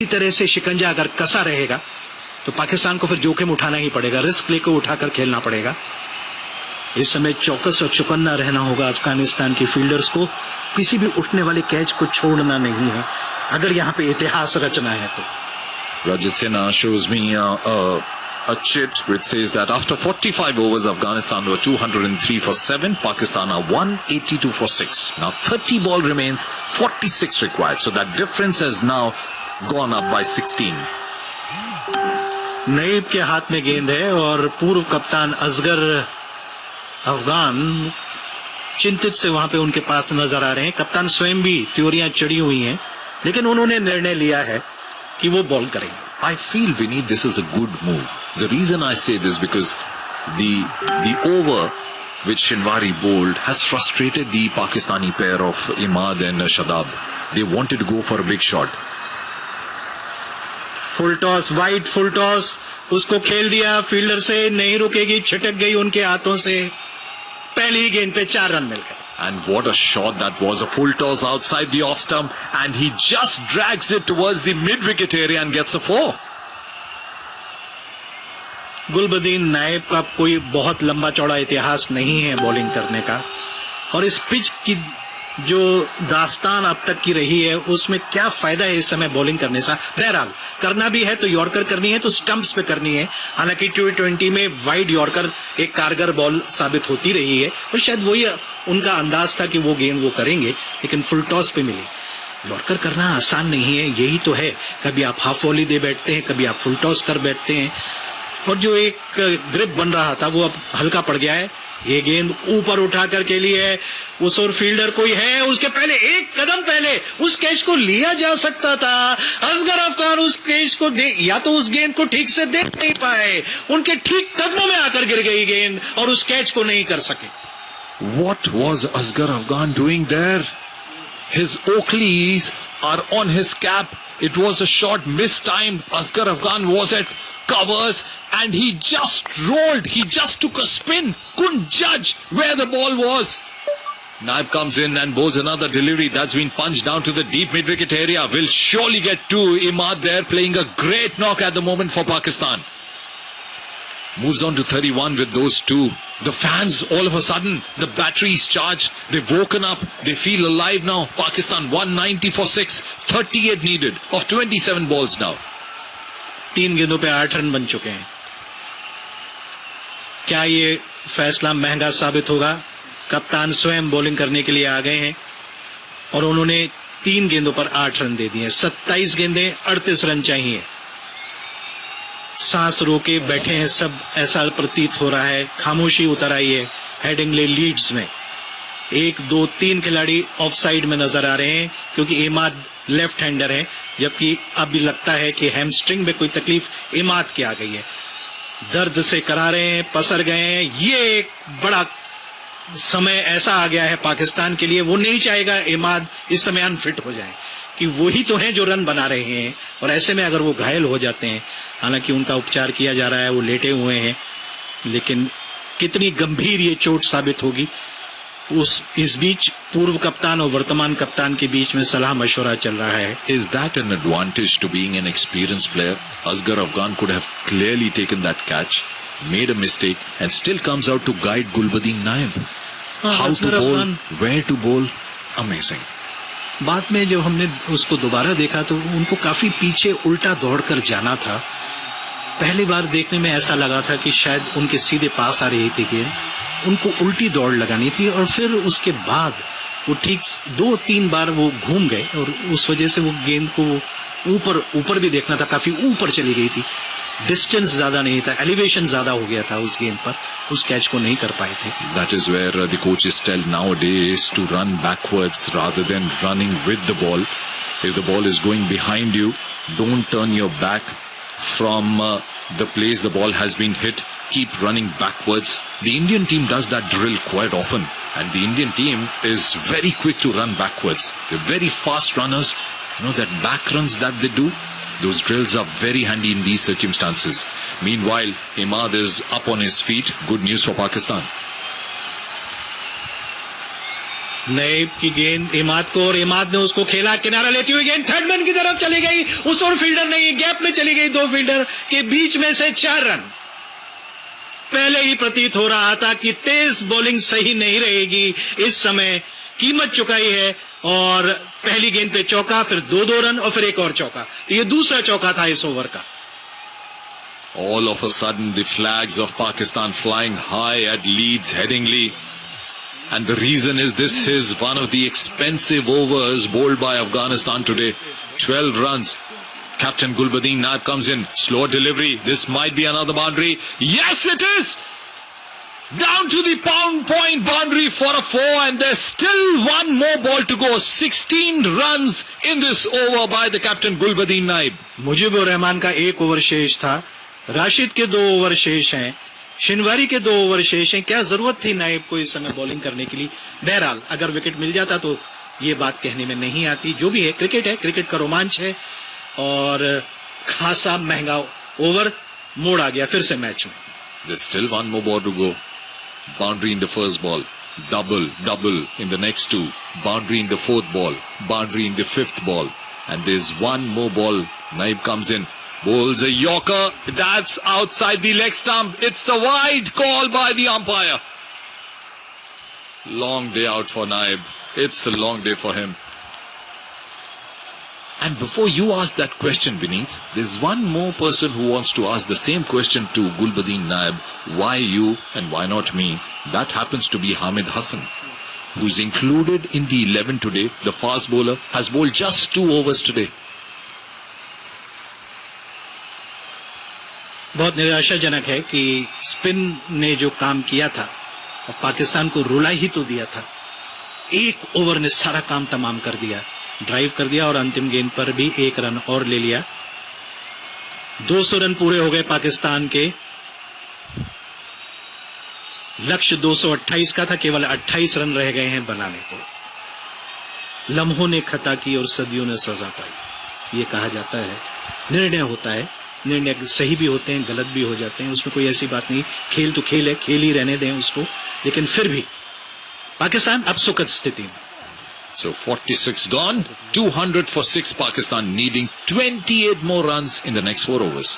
इसी तरह से शिकंजा अगर कसा रहेगा तो पाकिस्तान को फिर जोखिम उठाना ही पड़ेगा, रिस्क लेकर उठाकर खेलना पड़ेगा। इस समय चौकस और चौकन्ना रहना होगा अफगानिस्तान की फील्डर्स को, किसी भी उठने वाले कैच को छोड़ना नहीं है अगर यहाँ पे इतिहास रचना है तो। Rajat Sinha shows me a chit which says that after 45 overs, Afghanistan were 203 for 7, Pakistan are 182 for 6. Now 30 ball remains, 46 required. So that difference has now gone up by 16. Naib के हाथ में गेंद है और पूर्व कप्तान असगर अफगान चिंतित से वहां पे उनके पास नजर आ रहे हैं। कप्तान स्वयं भी त्योरियां चढ़ी हुई हैं, लेकिन उन्होंने निर्णय लिया है कि वो बॉल करेंगे। I feel, Vinny, this is a good move. The reason I say this because the over which Shinwari bowled has frustrated the Pakistani pair of Imad and Shadab. They wanted to go for a big shot. Full toss, wide full toss, उसको खेल दिया fielder से, नहीं रुकेगी, छिटक गई उनके हाथों से। पहली ही गेंद पे 4 रन मिल गए। And what a shot that was, a full toss outside the off stump, and he just drags it towards the mid-wicket area and gets a 4. Gulbadin नायब का कोई बहुत लंबा चौड़ा इतिहास नहीं है बॉलिंग करने का, और इस पिच की जो दास्तान अब तक की रही है उसमें क्या फायदा है इस समय बॉलिंग करने से। बहरहाल करना भी है तो यॉर्कर करनी है तो स्टंप्स पे करनी है। हालांकि T20 में वाइड यॉर्कर एक कारगर बॉल साबित होती रही है और शायद वही उनका अंदाज था कि वो गेंद वो करेंगे, लेकिन फुल टॉस पे मिली। यॉर्कर करना आसान नहीं है, यही तो है, कभी आप हाफ वॉली दे बैठते हैं, कभी आप फुल टॉस कर बैठते हैं, और जो एक ग्रिप बन रहा था वो अब हल्का पड़ गया है। ये गेंद ऊपर उठा करके लिए है, उस और फील्डर कोई है, उसके पहले एक कदम पहले उस कैच को लिया जा सकता था। असगर अफगान उस कैच को या तो उस गेंद को ठीक से देख नहीं पाए, उनके ठीक कदमों में आकर गिर गई गेंद और उस कैच को नहीं कर सके। What was Asghar Afghan doing there? His Oakleys are on his cap. It was a shot mistimed. Asghar Afghan was at covers and he just rolled. He just took a spin. Couldn't judge where the ball was. Naib comes in and bowls another delivery that's been punched down to the deep mid-wicket area. Will surely get 2. Imad there playing a great knock at the moment for Pakistan. Moves on to 31 with those 2. The fans, all of a sudden, the battery is charged. They've woken up. They feel alive now. Pakistan 190 for 6. 38 needed of 27 balls now. 3 गेंदों पे 8 run बन चुके हैं। क्या ये फैसला महंगा साबित होगा? कप्तान स्वयं बॉलिंग करने के लिए आ गए हैं और उन्होंने 3 गेंदों पर 8 रन दे दिए। 27 गेंदें, 38 रन चाहिए। सांस रोके बैठे हैं सब, ऐसा प्रतीत हो रहा है। खामोशी उतर आई है हेडिंगले लीड्स में। 1, 2, 3 खिलाड़ी ऑफ साइड में नजर आ रहे हैं क्योंकि इमाद लेफ्ट हैंडर है, जबकि अब भी लगता है कि हैमस्ट्रिंग में कोई तकलीफ इमाद की आ गई है। दर्द से करा रहे हैं, पसर गए हैं। ये एक बड़ा समय ऐसा आ गया है पाकिस्तान के लिए, वो नहीं चाहेगा इमाद इस समय अनफिट हो जाए, कि वही तो हैं जो रन बना रहे हैं, और ऐसे में अगर वो घायल हो जाते हैं, हालांकि उनका उपचार किया जा रहा है, वो लेटे हुए हैं, लेकिन कितनी गंभीर ये चोट साबित होगी। इस बीच पूर्व कप्तान और वर्तमान कप्तान के बीच में सलाह मशवरा चल रहा है। Is that an advantage to being an experienced player? Asghar Afghan could have clearly taken that catch, made a mistake, and still comes out to guide Gulbadin Naib. How to bowl, where to bowl, amazing. बाद में जब हमने उसको दोबारा देखा तो उनको काफी पीछे उल्टा दौड़कर जाना था। पहली बार देखने में ऐसा लगा था कि शायद उनके सीधे पास आ रही थी गेंद, उनको उल्टी दौड़ लगानी थी, और फिर उसके बाद वो ठीक 2-3 बार वो घूम गए और उस वजह से वो गेंद को ऊपर भी देखना था, काफी ऊपर चली गई थी। डिस्टेंस ज्यादा नहीं था, एलिवेशन ज्यादा हो गया था उस गेंद पर, उस कैच को नहीं कर पाए थे। That is where the coaches tell nowadays to run backwards rather than running with the ball. If the ball is going behind you, don't turn your back from the place the ball has been hit. Keep running backwards. The Indian team does that drill quite often, and the Indian team is very quick to run backwards. They're very fast runners. You know that back runs that they do, those drills are very handy in these circumstances. Meanwhile, Imad is up on his feet. Good news for Pakistan. Naib की गेंद इमाद को, और इमाद ने उसको खेला, किनारा लेती हुई गेंद थर्ड मैन की तरफ चली गई, उस और फील्डर नहीं, गैप में चली गई, दो फील्डर के बीच में से 4 रन। पहले ही प्रतीत हो रहा था कि तेज बॉलिंग सही नहीं रहेगी, इस समय कीमत चुकाई है, और पहली गेंद पे चौका, फिर 2 रन और फिर एक और चौका, तो ये दूसरा चौका था इस ओवर का। All of a sudden, the flags of Pakistan flying high at Leeds Headingley. And the reason is this is one of the expensive overs bowled by Afghanistan today. 12 runs. Captain Gulbadin Naib comes in. Slow delivery. This might be another boundary. Yes, it is! Down to the point boundary for a 4, and there's still one more ball to go. 16 runs in this over by the captain Gulbadin Naib. Mujibur Rahman का 1 over शेष था, राशिद के 2 over शेष हैं, शिनवारी के 2 over शेष हैं। क्या जरूरत थी नाइब को इस समय बॉलिंग करने के लिए? बहरहाल अगर विकेट मिल जाता तो ये बात कहने में नहीं आती। जो भी है, क्रिकेट का रोमांच है, और खासा महंगा ओवर मोड़ आ गया फिर से मैच में। There's still one more ball to go. Boundary in the first ball. Double in the next 2. Boundary in the 4th ball. Boundary in the 5th ball. And there's one more ball. Naib comes in. Bowls a Yorker. That's outside the leg stump. It's a wide call by the umpire. Long day out for Naib. It's a long day for him. And before you ask that question, Vineet, there's one more person who wants to ask the same question to Gulbadin Naib. Why you and why not me? That happens to be Hamid Hassan, who's included in the 11 today. The fast bowler has bowled just 2 overs today. बहुत निराशाजनक है कि spin ने जो काम किया था और पाकिस्तान को रुला ही तो दिया था, 1 ओवर ने सारा काम तमाम कर दिया, ड्राइव कर दिया, और अंतिम गेंद पर भी 1 रन और ले लिया। 200 रन पूरे हो गए पाकिस्तान के। लक्ष्य 228 का था, केवल 28 रन रह गए हैं बनाने को। लम्हों ने खता की और सदियों ने सजा पाई, ये कहा जाता है। निर्णय होता है, निर्णय सही भी होते हैं, गलत भी हो जाते हैं, उसमें कोई ऐसी बात नहीं। खेल तो खेल है, खेल ही रहने दें उसको, लेकिन फिर भी पाकिस्तान अब सुखद स्थिति में। So 46 gone, 200 for 6 Pakistan, needing 28 more runs in the next 4 overs.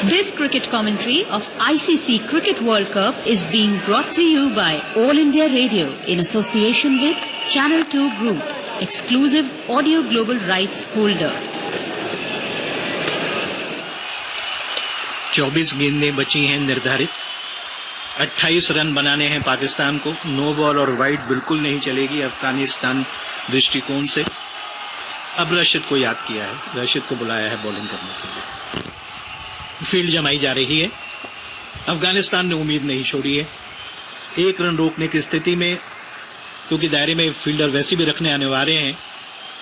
This cricket commentary of ICC Cricket World Cup is being brought to you by All India Radio in association with Channel 2 Group, exclusive audio global rights holder. 24 गेंदें बची हैं निर्धारित, 28 run बनाने हैं पाकिस्तान को। No ball और wide बिल्कुल नहीं चलेगी अफगानिस्तान दृष्टिकोण से। अब रशीद को याद किया है, रशीद को बुलाया है बॉलिंग करने के लिए। फील्ड जमाई जा रही है, अफगानिस्तान ने उम्मीद नहीं छोड़ी है। 1 रन रोकने की स्थिति में, क्योंकि दायरे में फील्डर वैसे भी रखने अनिवार्य हैं,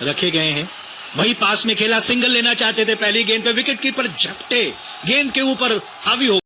रखे गए हैं। वही पास में खेला, सिंगल लेना चाहते थे, पहली गेंद पे विकेट कीपर झपटे, गेंद के ऊपर हावी हो